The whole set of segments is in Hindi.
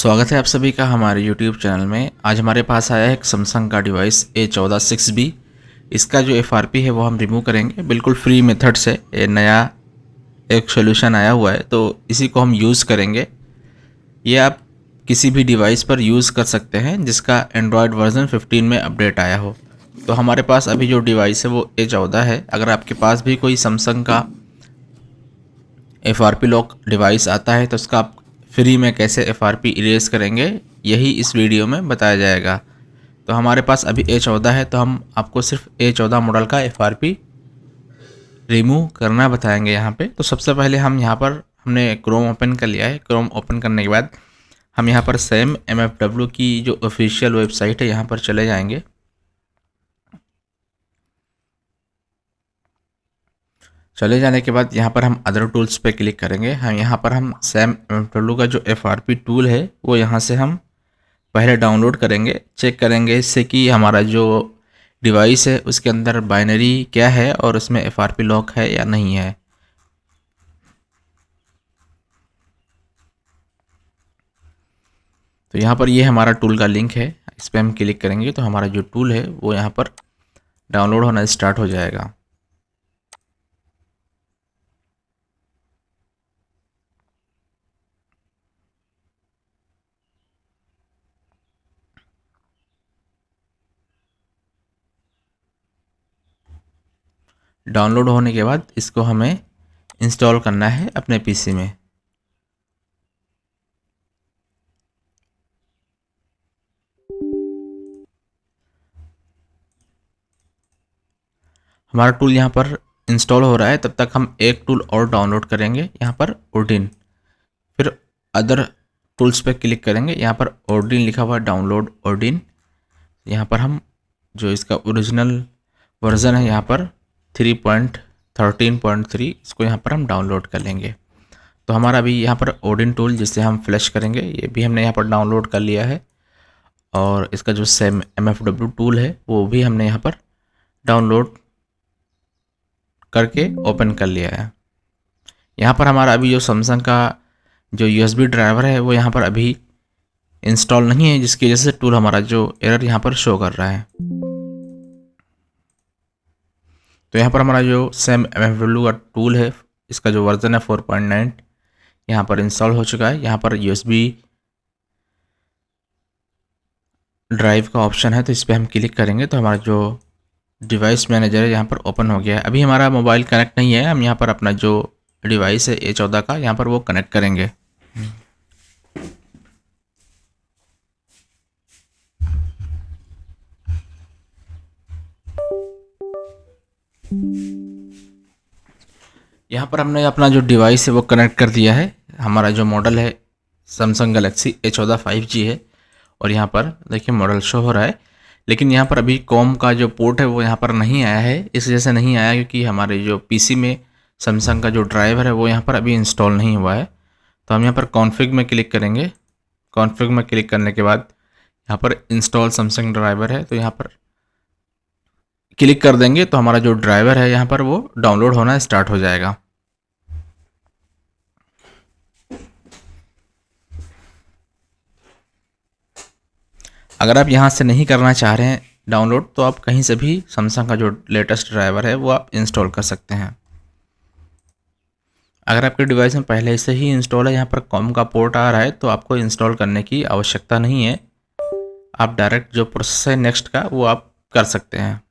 स्वागत है आप सभी का हमारे YouTube चैनल में। आज हमारे पास आया है एक सैमसंग का डिवाइस A14 6B। इसका जो FRP है वो हम रिमूव करेंगे बिल्कुल फ्री मेथड से। ये नया एक सोल्यूशन आया हुआ है तो इसी को हम यूज़ करेंगे। ये आप किसी भी डिवाइस पर यूज़ कर सकते हैं जिसका एंड्रॉयड वर्जन 15 में अपडेट आया हो। तो हमारे पास अभी जो डिवाइस है वो A14 है। अगर आपके पास भी कोई सैमसंग का FRP लॉक डिवाइस आता है तो उसका आप फ्री में कैसे FRP इरेज करेंगे यही इस वीडियो में बताया जाएगा। तो हमारे पास अभी A14 है तो हम आपको सिर्फ A14 मॉडल का FRP रिमूव करना बताएंगे यहाँ पे। तो सबसे पहले हम यहाँ पर हमने क्रोम ओपन कर लिया है। क्रोम ओपन करने के बाद हम यहाँ पर सेम MFW की जो ऑफिशियल वेबसाइट है यहाँ पर चले जाएंगे। चले जाने के बाद यहाँ पर हम अदर टूल्स पे क्लिक करेंगे। हम यहाँ पर हम सेम MFW का जो FRP टूल है वो यहाँ से हम पहले डाउनलोड करेंगे। चेक करेंगे इससे कि हमारा जो डिवाइस है उसके अंदर बाइनरी क्या है और उसमें FRP लॉक है या नहीं है। तो यहाँ पर ये हमारा टूल का लिंक है, इस पर हम क्लिक करेंगे तो हमारा जो टूल है वो यहाँ पर डाउनलोड होना स्टार्ट हो जाएगा। डाउनलोड होने के बाद इसको हमें इंस्टॉल करना है अपने पीसी में। हमारा टूल यहाँ पर इंस्टॉल हो रहा है, तब तक हम एक टूल और डाउनलोड करेंगे यहाँ पर ओडिन। फिर अदर टूल्स पे क्लिक करेंगे, यहाँ पर ओडिन लिखा हुआ है, डाउनलोड ओडिन। यहाँ पर हम जो इसका ओरिजिनल वर्ज़न है यहाँ पर 3.13.3 इसको यहाँ पर हम डाउनलोड कर लेंगे। तो हमारा अभी यहाँ पर ओडिन टूल जिससे हम फ्लैश करेंगे ये भी हमने यहाँ पर डाउनलोड कर लिया है। और इसका जो सेम MFW टूल है वो भी हमने यहाँ पर डाउनलोड करके ओपन कर लिया है। यहाँ पर हमारा अभी जो सैमसंग का जो USB ड्राइवर है वो यहाँ पर अभी इंस्टॉल नहीं है, जिसकी वजह से टूल हमारा जो एरर यहाँ पर शो कर रहा है। तो यहाँ पर हमारा जो सेम MFW का टूल है इसका जो वर्जन है 4.9 यहाँ पर इंस्टॉल हो चुका है। यहाँ पर USB ड्राइव का ऑप्शन है तो इस पर हम क्लिक करेंगे तो हमारा जो डिवाइस मैनेजर है यहाँ पर ओपन हो गया है। अभी हमारा मोबाइल कनेक्ट नहीं है, हम यहाँ पर अपना जो डिवाइस है A14 का यहाँ पर वो कनेक्ट करेंगे। यहाँ पर हमने अपना जो डिवाइस है वो कनेक्ट कर दिया है। हमारा जो मॉडल है सैमसंग गैलेक्सी A14 5G है और यहाँ पर देखिए मॉडल शो हो रहा है। लेकिन यहाँ पर अभी कॉम का जो पोर्ट है वो यहाँ पर नहीं आया है। इस वजह से नहीं आया क्योंकि हमारे जो पीसी में सैमसंग का जो ड्राइवर है वो यहाँ पर अभी इंस्टॉल नहीं हुआ है। तो हम यहाँ पर कॉन्फ़िग में क्लिक करेंगे। कॉन्फ़िग में क्लिक करने के बाद यहाँ पर इंस्टॉल सैमसंग ड्राइवर है तो यहाँ पर क्लिक कर देंगे तो हमारा जो ड्राइवर है यहाँ पर वो डाउनलोड होना स्टार्ट हो जाएगा। अगर आप यहाँ से नहीं करना चाह रहे हैं डाउनलोड तो आप कहीं से भी सैमसंग का जो लेटेस्ट ड्राइवर है वो आप इंस्टॉल कर सकते हैं। अगर आपके डिवाइस में पहले से ही इंस्टॉल है, यहाँ पर कॉम का पोर्ट आ रहा है तो आपको इंस्टॉल करने की आवश्यकता नहीं है। आप डायरेक्ट जो प्रोसेस है नेक्स्ट का वो आप कर सकते हैं।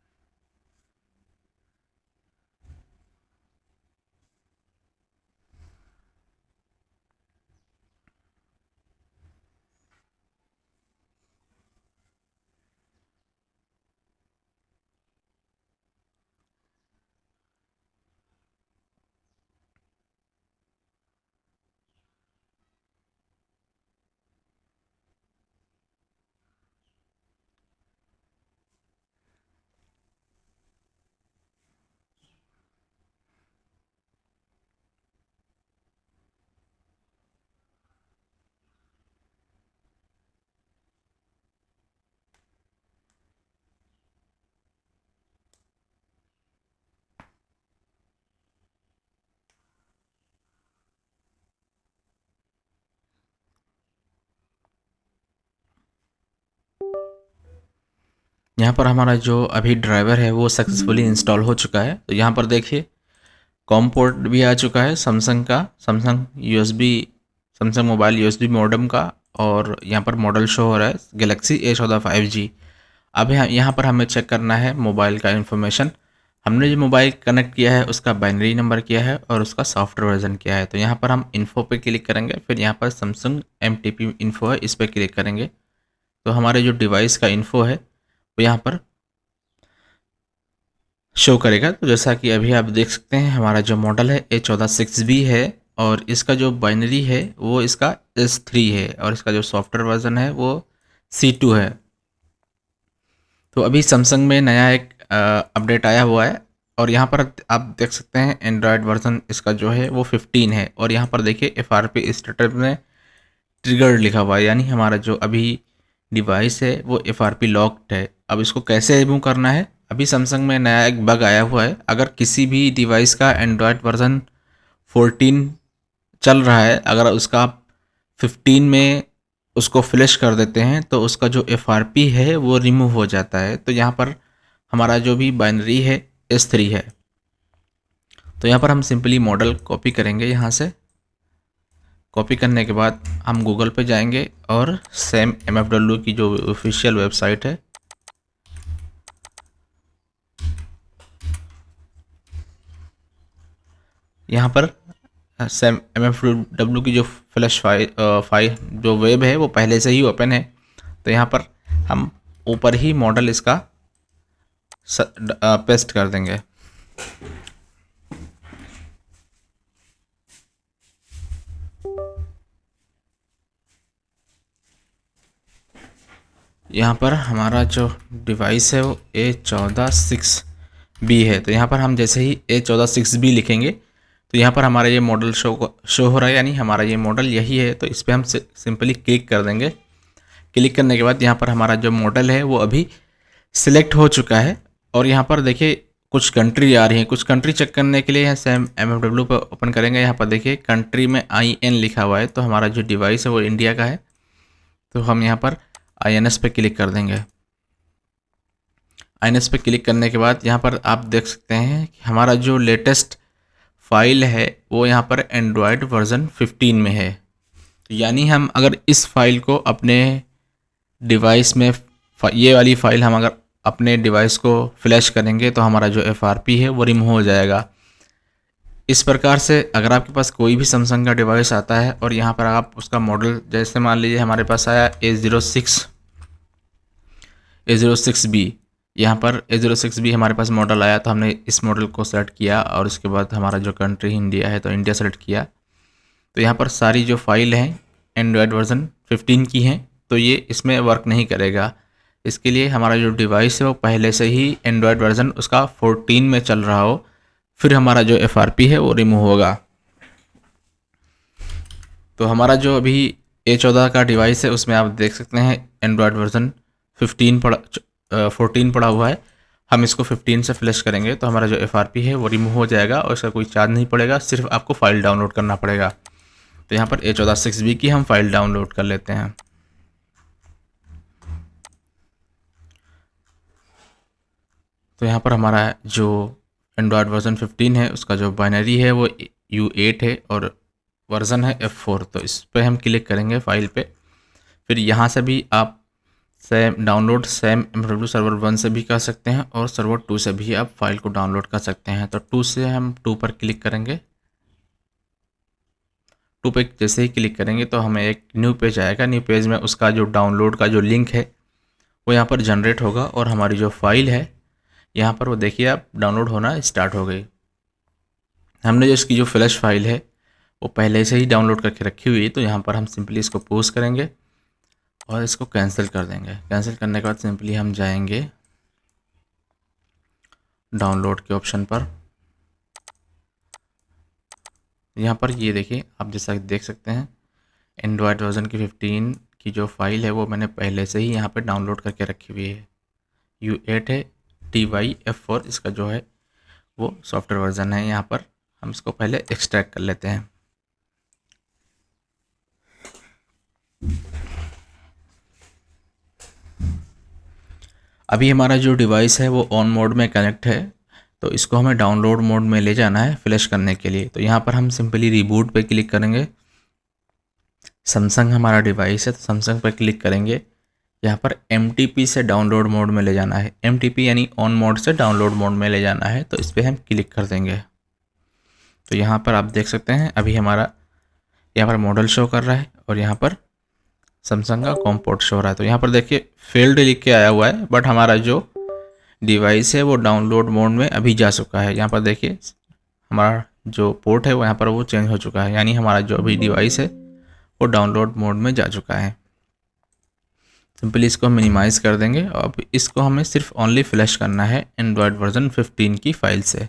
यहाँ पर हमारा जो अभी ड्राइवर है वो सक्सेसफुली इंस्टॉल हो चुका है। तो यहाँ पर देखिए कॉम पोर्ट भी आ चुका है सैमसंग का, Samsung USB, Samsung mobile USB modem का, और यहाँ पर मॉडल शो हो रहा है गैलेक्सी A14 5G। अब यहाँ पर हमें चेक करना है मोबाइल का इन्फॉर्मेशन। हमने जो मोबाइल कनेक्ट किया है उसका बाइनरी नंबर क्या है और उसका सॉफ्टवेयर वर्जन क्या है। तो यहाँ पर हम इन्फो पे क्लिक करेंगे, फिर यहाँ पर सैमसंग MTP इन्फो है, इस पर क्लिक करेंगे तो हमारे जो डिवाइस का इन्फो है वो यहाँ पर शो करेगा। तो जैसा कि अभी आप देख सकते हैं हमारा जो मॉडल है A14 6B है, और इसका जो बाइनरी है वो इसका S3 है, और इसका जो सॉफ्टवेयर वर्जन है वो C2 है। तो अभी सैमसंग में नया एक अपडेट आया हुआ है, और यहाँ पर आप देख सकते हैं एंड्रॉयड वर्जन इसका जो है वो 15 है, और यहाँ पर देखिए FRP स्टेटस में ट्रिगर्ड लिखा हुआ है, यानी हमारा जो अभी डिवाइस है वो FRP लॉक्ड है। अब इसको कैसे रिमूव करना है, अभी सैमसंग में नया एक बग आया हुआ है। अगर किसी भी डिवाइस का एंड्रॉयड वर्जन 14 चल रहा है, अगर उसका आप 15 में उसको फ्लैश कर देते हैं तो उसका जो FRP है वो रिमूव हो जाता है। तो यहाँ पर हमारा जो भी बाइनरी है S3 है। तो यहाँ पर हम सिंपली मॉडल कॉपी करेंगे, यहाँ से कॉपी करने के बाद हम गूगल पे जाएंगे और सेम MFW की जो ऑफिशियल वेबसाइट है यहाँ पर सेम MFW की जो फ्लैश फाइल जो वेब है वो पहले से ही ओपन है। तो यहाँ पर हम ऊपर ही मॉडल इसका पेस्ट कर देंगे। यहाँ पर हमारा जो डिवाइस है वो A14 6B है। तो यहाँ पर हम जैसे ही A14 6B लिखेंगे तो यहाँ पर हमारा ये मॉडल शो हो रहा है, यानी हमारा ये मॉडल यही है। तो इस पर हम सिंपली क्लिक कर देंगे। क्लिक करने के बाद यहाँ पर हमारा जो मॉडल है वो अभी सिलेक्ट हो चुका है, और यहाँ पर देखिए कुछ कंट्री आ रही हैं। कुछ कंट्री चेक करने के लिए यहाँ सेम MFW पर ओपन करेंगे। यहाँ पर देखिए कंट्री में IN लिखा हुआ है, तो हमारा जो डिवाइस है वो इंडिया का है। तो हम यहाँ पर INS पे क्लिक कर देंगे। INS पे क्लिक करने के बाद यहाँ पर आप देख सकते हैं कि हमारा जो लेटेस्ट फाइल है वो यहाँ पर एंड्रॉयड वर्जन 15 में है। यानी हम अगर इस फाइल को अपने डिवाइस में, ये वाली फाइल हम अगर अपने डिवाइस को फ्लैश करेंगे तो हमारा जो FRP है वो रिमूव हो जाएगा। इस प्रकार से अगर आपके पास कोई भी सैमसंग का डिवाइस आता है और यहाँ पर आप उसका मॉडल, जैसे मान लीजिए हमारे पास आया A06B, यहाँ पर A06B हमारे पास मॉडल आया, तो हमने इस मॉडल को सेलेक्ट किया और उसके बाद हमारा जो कंट्री इंडिया है तो इंडिया सेलेक्ट किया। तो यहाँ पर सारी जो फाइल हैं एंड्रॉयड वर्जन 15 की हैं, तो ये इसमें वर्क नहीं करेगा। इसके लिए हमारा जो डिवाइस है वो पहले से ही एंड्रॉयड वर्जन उसका 14 में चल रहा हो, फिर हमारा जो FRP है वो रिमूव होगा। तो हमारा जो अभी A14 का डिवाइस है उसमें आप देख सकते हैं एंड्रॉयड वर्जन 14 पड़ा हुआ है। हम इसको 15 से फ्लैश करेंगे तो हमारा जो FRP है वो रिमूव हो जाएगा, और इसका कोई चार्ज नहीं पड़ेगा, सिर्फ आपको फाइल डाउनलोड करना पड़ेगा। तो यहाँ पर A14 6B की हम फाइल डाउनलोड कर लेते हैं। तो यहाँ पर हमारा जो एंड्रॉयड वर्जन 15 है उसका जो बाइनरी है वो U8 है और वर्जन है F4। तो इस पर हम क्लिक करेंगे फाइल पे। फिर यहाँ से भी आप same download same MFW server 1 से भी कर सकते हैं और सर्वर 2 से भी आप फाइल को डाउनलोड कर सकते हैं। तो 2 से हम 2 पर क्लिक करेंगे। 2 पे जैसे ही क्लिक करेंगे तो हमें एक न्यू पेज आएगा। न्यू पेज में उसका जो डाउनलोड का जो लिंक है वो यहाँ पर जनरेट होगा, और हमारी जो फाइल है यहाँ पर वो देखिए आप डाउनलोड होना स्टार्ट हो गई। हमने जो इसकी जो फ्लैश फाइल है वो पहले से ही डाउनलोड करके रखी हुई है, तो यहाँ पर हम सिंपली इसको पोज करेंगे और इसको कैंसिल कर देंगे। कैंसिल करने के बाद सिंपली हम जाएंगे डाउनलोड के ऑप्शन पर। यहाँ पर ये देखिए आप जैसा देख सकते हैं एंड्रॉयड वर्जन की 15 की जो फाइल है वो मैंने पहले से ही यहाँ पर डाउनलोड करके रखी हुई है। U8 है TYF4 इसका जो है वो सॉफ्टवेयर वर्जन है। यहाँ पर हम इसको पहले एक्सट्रैक्ट कर लेते हैं। अभी हमारा जो डिवाइस है वो ऑन मोड में कनेक्ट है, तो इसको हमें डाउनलोड मोड में ले जाना है फ्लैश करने के लिए। तो यहाँ पर हम सिंपली रिबूट पे क्लिक करेंगे। सैमसंग हमारा डिवाइस है तो सैमसंग पर क्लिक करेंगे। यहाँ पर MTP से डाउनलोड मोड में ले जाना है, MTP यानी ऑन मोड से डाउनलोड मोड में ले जाना है, तो इस पर हम क्लिक कर देंगे। तो यहाँ पर आप देख सकते हैं अभी हमारा यहाँ पर मॉडल शो कर रहा है और यहाँ पर सैमसंग का कॉम पोर्ट शो हो रहा है। तो यहाँ पर देखिए फेल्ड लिख के आया हुआ है, बट हमारा जो डिवाइस है वो डाउनलोड मोड में अभी जा चुका है। यहाँ पर देखिए हमारा जो पोर्ट है वो यहाँ पर वो चेंज हो चुका है, यानी हमारा जो अभी डिवाइस है वो डाउनलोड मोड में जा चुका है। सिंपली इसको हम मिनिमाइज़ कर देंगे। अब इसको हमें सिर्फ ओनली फ्लैश करना है एंड्रॉयड वर्जन 15 की फाइल से।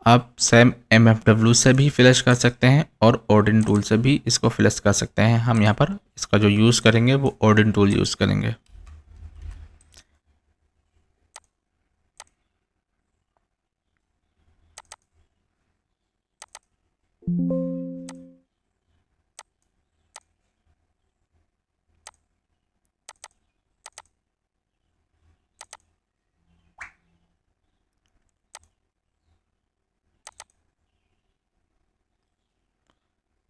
आप सेम MFW से भी फ्लैश कर सकते हैं और ओडिन टूल से भी इसको फ्लैश कर सकते हैं। हम यहाँ पर इसका जो यूज़ करेंगे वो ओडिन टूल यूज़ करेंगे।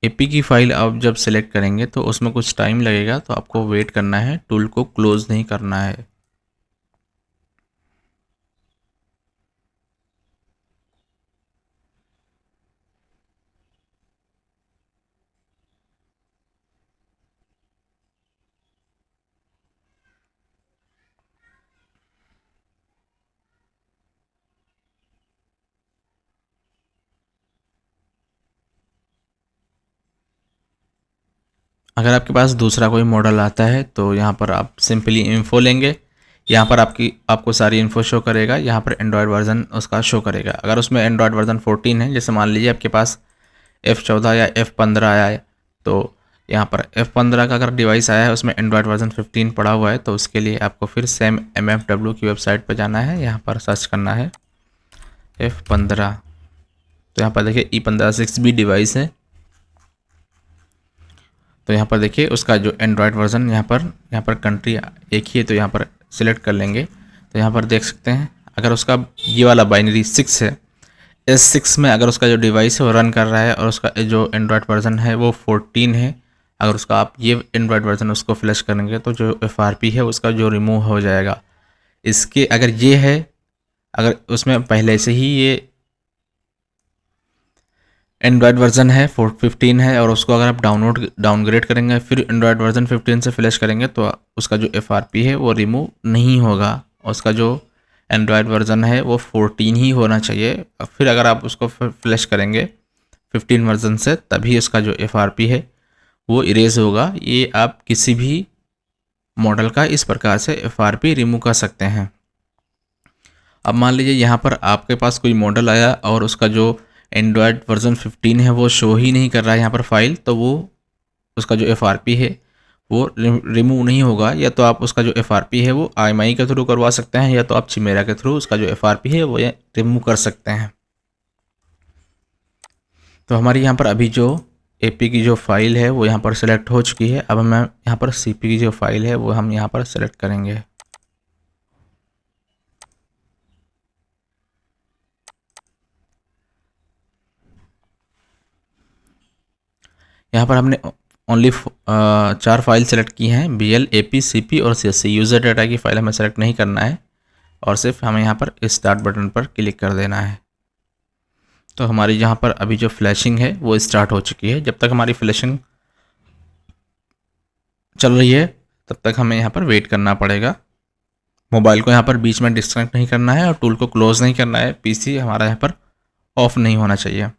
एपी की फ़ाइल आप जब सेलेक्ट करेंगे तो उसमें कुछ टाइम लगेगा, तो आपको वेट करना है, टूल को क्लोज़ नहीं करना है। अगर आपके पास दूसरा कोई मॉडल आता है तो यहाँ पर आप सिंपली इन्फो लेंगे। यहाँ पर आपको सारी इन्फो शो करेगा। यहाँ पर एंड्रॉयड वर्जन उसका शो करेगा। अगर उसमें एंड्रॉयड वर्जन 14 है, जैसे मान लीजिए आपके पास F14 या F15 आया है, तो यहाँ पर F15 का अगर डिवाइस आया है उसमें एंड्रॉयड वर्जन 15 पड़ा हुआ है, तो उसके लिए आपको फिर सेम MFW की वेबसाइट पर जाना है। यहाँ पर सर्च करना है F15। तो यहाँ पर देखिए E15 6B डिवाइस है। तो यहाँ पर देखिए उसका जो एंड्रॉयड वर्जन यहाँ पर कंट्री एक ही है, तो यहाँ पर सिलेक्ट कर लेंगे। तो यहाँ पर देख सकते हैं अगर उसका ये वाला बाइनरी 6 है, S6 में अगर उसका जो डिवाइस है वो रन कर रहा है और उसका जो एंड्रॉयड वर्जन है वो 14 है, अगर उसका आप ये एंड्रॉयड वर्जन उसको फ्लैश करेंगे तो जो FRP है उसका जो रिमूव हो जाएगा। इसके अगर ये है, अगर उसमें पहले से ही ये एंड्रॉयड वर्जन है 15 है और उसको अगर आप डाउनग्रेड करेंगे फिर एंड्रॉयड वर्जन 15 से फ्लैश करेंगे तो उसका जो FRP है वो रिमूव नहीं होगा। उसका जो एंड्रॉयड वर्जन है वो 14 ही होना चाहिए। फिर अगर आप उसको फ्लैश करेंगे 15 वर्जन से, तभी उसका जो FRP है वो इरेज होगा। ये आप किसी भी मॉडल का इस प्रकार से FRP रिमूव कर सकते हैं। अब मान लीजिए यहाँ पर आपके पास कोई मॉडल आया और उसका जो एंड्रॉयड वर्जन 15 है वो शो ही नहीं कर रहा है यहाँ पर फाइल, तो वो उसका जो FRP है वो रिमूव नहीं होगा। या तो आप उसका जो FRP है वो IMEI के थ्रू करवा सकते हैं, या तो आप चिमेरा के थ्रू उसका जो FRP है वो रिमूव कर सकते हैं। तो हमारी यहाँ पर अभी जो AP की जो फाइल है वो यहाँ पर सेलेक्ट हो चुकी है। अब हमें यहाँ पर CP की जो फाइल है वो हम यहाँ पर सेलेक्ट करेंगे। यहाँ पर हमने ओनली 4 फाइल सेलेक्ट की हैं, BL, AP, CP और CSC। यूज़र डाटा की फ़ाइल हमें सेलेक्ट नहीं करना है और सिर्फ हमें यहाँ पर स्टार्ट बटन पर क्लिक कर देना है। तो हमारी यहाँ पर अभी जो फ्लैशिंग है वो स्टार्ट हो चुकी है। जब तक हमारी फ्लैशिंग चल रही है तब तक हमें यहाँ पर वेट करना पड़ेगा। मोबाइल को यहाँ पर बीच में डिस्कनेक्ट नहीं करना है और टूल को क्लोज़ नहीं करना है। PC हमारा यहाँ पर ऑफ नहीं होना चाहिए।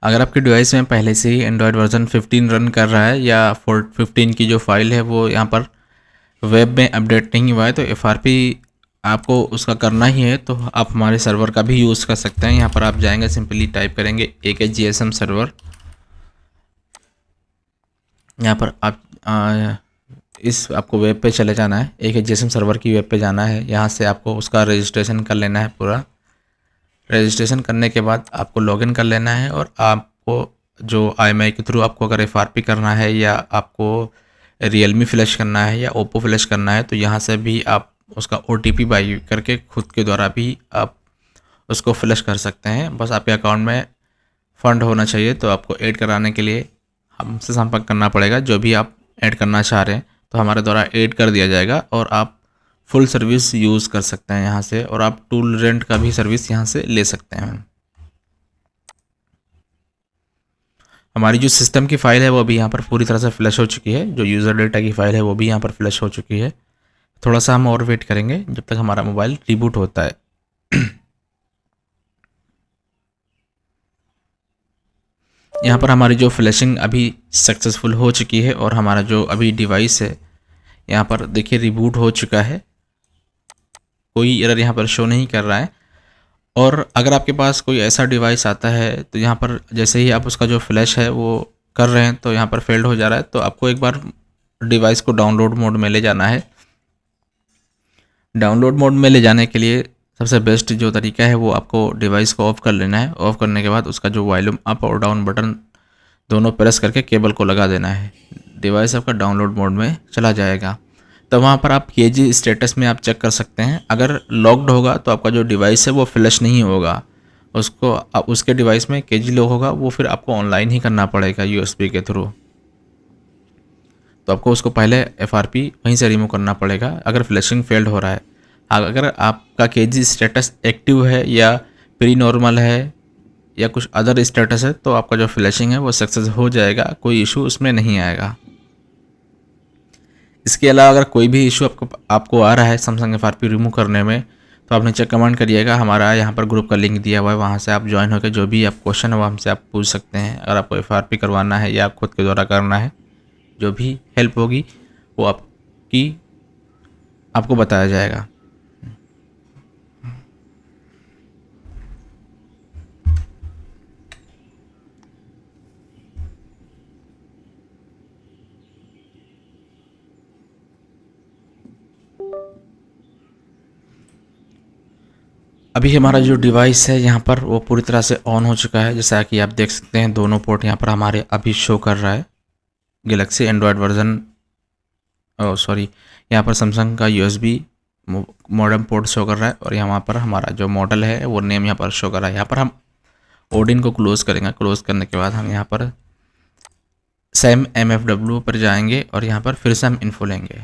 अगर आपके डिवाइस में पहले से ही एंड्रॉयड वर्जन 15 रन कर रहा है या 15 की जो फाइल है वो यहाँ पर वेब में अपडेट नहीं हुआ है तो FRP आपको उसका करना ही है, तो आप हमारे सर्वर का भी यूज़ कर सकते हैं। यहाँ पर आप जाएंगे, सिंपली टाइप करेंगे AKGSM सर्वर। यहाँ पर आप इस आपको वेब पे चले जाना है, AKGSM सर्वर की वेब पे जाना है। यहाँ से आपको उसका रजिस्ट्रेशन कर लेना है। पूरा रजिस्ट्रेशन करने के बाद आपको लॉगिन कर लेना है, और आपको जो IMEI के थ्रू आपको अगर FRP करना है या आपको Realme फ्लैश करना है या Oppo फ्लैश करना है, तो यहाँ से भी आप उसका OTP बाई करके खुद के द्वारा भी आप उसको फ्लैश कर सकते हैं। बस आपके अकाउंट में फ़ंड होना चाहिए। तो आपको ऐड कराने के लिए हमसे संपर्क करना पड़ेगा। जो भी आप ऐड करना चाह रहे हैं तो हमारे द्वारा ऐड कर दिया जाएगा, और आप फुल सर्विस यूज़ कर सकते हैं यहाँ से, और आप टूल रेंट का भी सर्विस यहाँ से ले सकते हैं। हमारी जो सिस्टम की फ़ाइल है वो अभी यहाँ पर पूरी तरह से फ्लैश हो चुकी है। जो यूज़र डेटा की फ़ाइल है वो भी यहाँ पर फ्लैश हो चुकी है। थोड़ा सा हम और वेट करेंगे जब तक हमारा मोबाइल रिबूट होता है। यहाँ पर हमारी जो फ्लैशिंग अभी सक्सेसफुल हो चुकी है, और हमारा जो अभी डिवाइस है यहाँ पर देखिए रिबूट हो चुका है। कोई एरर यहाँ पर शो नहीं कर रहा है। और अगर आपके पास कोई ऐसा डिवाइस आता है तो यहाँ पर जैसे ही आप उसका जो फ्लैश है वो कर रहे हैं तो यहाँ पर फेल्ड हो जा रहा है, तो आपको एक बार डिवाइस को डाउनलोड मोड में ले जाना है। डाउनलोड मोड में ले जाने के लिए सबसे बेस्ट जो तरीका है वो आपको डिवाइस को ऑफ़ कर लेना है। ऑफ़ करने के बाद उसका जो वॉल्यूम अप और डाउन बटन दोनों प्रेस करके केबल को लगा देना है। डिवाइस आपका डाउनलोड मोड में चला जाएगा। तो वहाँ पर आप KG स्टेटस में आप चेक कर सकते हैं। अगर लॉक्ड होगा तो आपका जो डिवाइस है वो फ्लैश नहीं होगा, उसको उसके डिवाइस में KG लॉक होगा, वो फिर आपको ऑनलाइन ही करना पड़ेगा USB के थ्रू। तो आपको उसको पहले FRP वहीं से रिमूव करना पड़ेगा अगर फ्लैशिंग फेल्ड हो रहा है। अगर आपका KG स्टेटस एक्टिव है या प्री नॉर्मल है या कुछ अदर स्टेटस है तो आपका जो फ्लैशिंग है वो सक्सेस हो जाएगा, कोई इशू उसमें नहीं आएगा। इसके अलावा अगर कोई भी इशू आपको आ रहा है सैमसंग FRP रिमूव करने में, तो आप नीचे कमेंट करिएगा। हमारा यहाँ पर ग्रुप का लिंक दिया हुआ है, वहाँ से आप ज्वाइन होकर जो भी आप क्वेश्चन है वो हमसे आप पूछ सकते हैं। अगर आपको FRP करवाना है या खुद के द्वारा करना है, जो भी हेल्प होगी वो आपको बताया जाएगा। अभी हमारा जो डिवाइस है यहाँ पर वो पूरी तरह से ऑन हो चुका है। जैसा कि आप देख सकते हैं दोनों पोर्ट यहाँ पर हमारे अभी शो कर रहा है। गैलेक्सी एंड्रॉयड वर्जन सॉरी यहाँ पर सैमसंग का USB मॉडेम पोर्ट शो कर रहा है, और यहाँ पर हमारा जो मॉडल है वो नेम यहाँ पर शो कर रहा है। यहाँ पर हम ओडिन को क्लोज़ करेंगे। क्लोज़ करने के बाद हम यहाँ पर SAM MFW पर जाएंगे और यहाँ पर फिर से हम इन्फो लेंगे।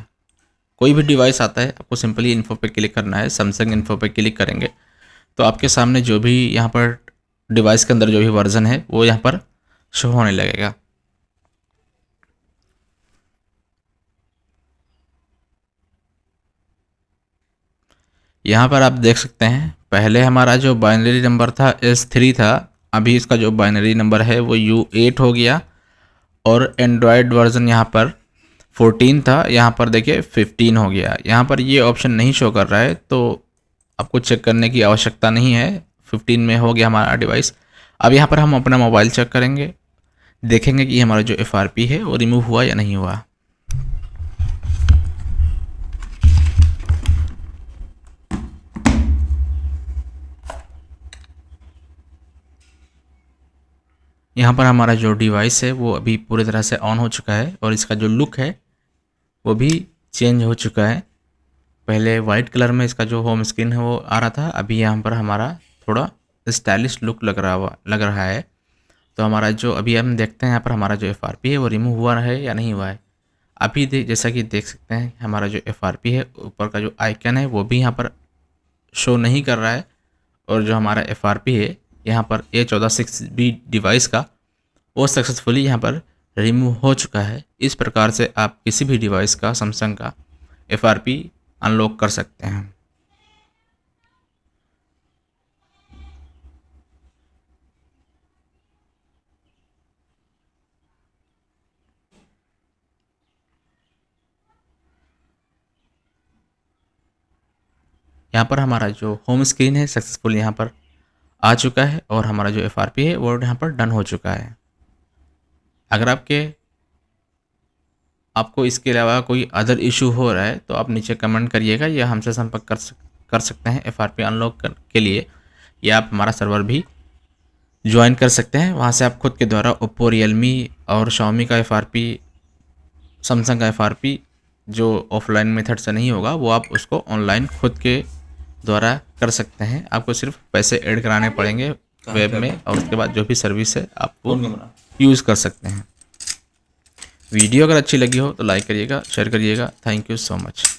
कोई भी डिवाइस आता है आपको सिंपली इन्फो पे क्लिक करना है। सैमसंग इन्फो पे क्लिक करेंगे तो आपके सामने जो भी यहाँ पर डिवाइस के अंदर जो भी वर्जन है वो यहाँ पर शो होने लगेगा। यहाँ पर आप देख सकते हैं पहले हमारा जो बाइनरी नंबर था S3 था, अभी इसका जो बाइनरी नंबर है वो U8 हो गया, और एंड्रॉयड वर्जन यहाँ पर 14 था, यहाँ पर देखिए 15 हो गया। यहाँ पर ये ऑप्शन नहीं शो कर रहा है तो आपको चेक करने की आवश्यकता नहीं है। 15 में हो गया हमारा डिवाइस। अब यहाँ पर हम अपना मोबाइल चेक करेंगे, देखेंगे कि हमारा जो FRP है वो रिमूव हुआ या नहीं हुआ। यहाँ पर हमारा जो डिवाइस है वो अभी पूरी तरह से ऑन हो चुका है, और इसका जो लुक है वो भी चेंज हो चुका है। पहले वाइट कलर में इसका जो होम स्क्रीन है वो आ रहा था, अभी यहाँ पर हमारा थोड़ा स्टाइलिश लुक लग रहा है। तो हमारा जो अभी हम देखते हैं यहाँ पर हमारा जो FRP है वो रिमूव हुआ है या नहीं हुआ है। अभी जैसा कि देख सकते हैं हमारा जो FRP है ऊपर का जो आइकन है वो भी यहाँ पर शो नहीं कर रहा है, और जो हमारा FRP है यहाँ पर A14 डिवाइस का वो सक्सेसफुली यहाँ पर रिमूव हो चुका है। इस प्रकार से आप किसी भी डिवाइस का सैमसंग का FRP अनलॉक कर सकते हैं। यहाँ पर हमारा जो होम स्क्रीन है सक्सेसफुल यहाँ पर आ चुका है और हमारा जो FRP है वो यहाँ पर डन हो चुका है। अगर आपको इसके अलावा कोई अदर इशू हो रहा है तो आप नीचे कमेंट करिएगा या हमसे संपर्क कर सकते हैं FRP अनलॉक के लिए, या आप हमारा सर्वर भी ज्वाइन कर सकते हैं। वहाँ से आप खुद के द्वारा ओप्पो, रियलमी और Xiaomi का FRP, सैमसंग का FRP जो ऑफलाइन मेथड से नहीं होगा वो आप उसको ऑनलाइन खुद के द्वारा कर सकते हैं। आपको सिर्फ पैसे ऐड कराने पड़ेंगे वेब में और उसके बाद जो भी सर्विस है आप वो यूज़ कर सकते हैं। वीडियो अगर अच्छी लगी हो तो लाइक करिएगा, शेयर करिएगा। Thank you so much.